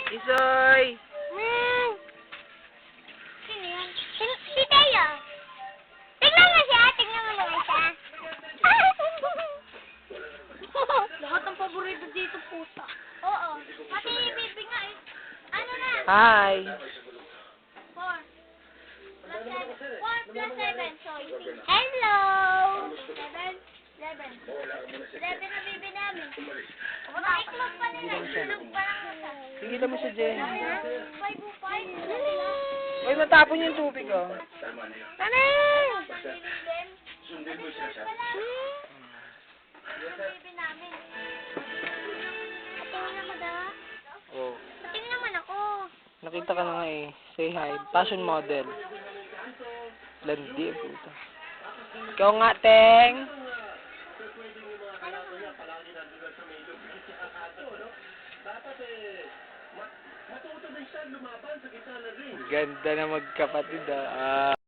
Isoy! Sino yan? Si Teo. Tignan mo siya. Tignan mo naman siya. Lahat ng paborito dito, pusa. Oo. Pati yung baby nga eh. Ano na? Hi! 4 plus 7. So, hello! 7. 11 na baby namin. Makiklog pa nila. Iklog pa lang siya. Tigilan mo si Jen. 5. Uy, natapon yung tubig, oh. Ano? Sundin mo siya siya. Baby namin. Patingin ako daw. Oh. Patingin naman ako. Nakita ka na nga eh. Say hi. Fashion model. Landi, puta. Ikaw nga, Teng. Ganda na magkapatid, ah.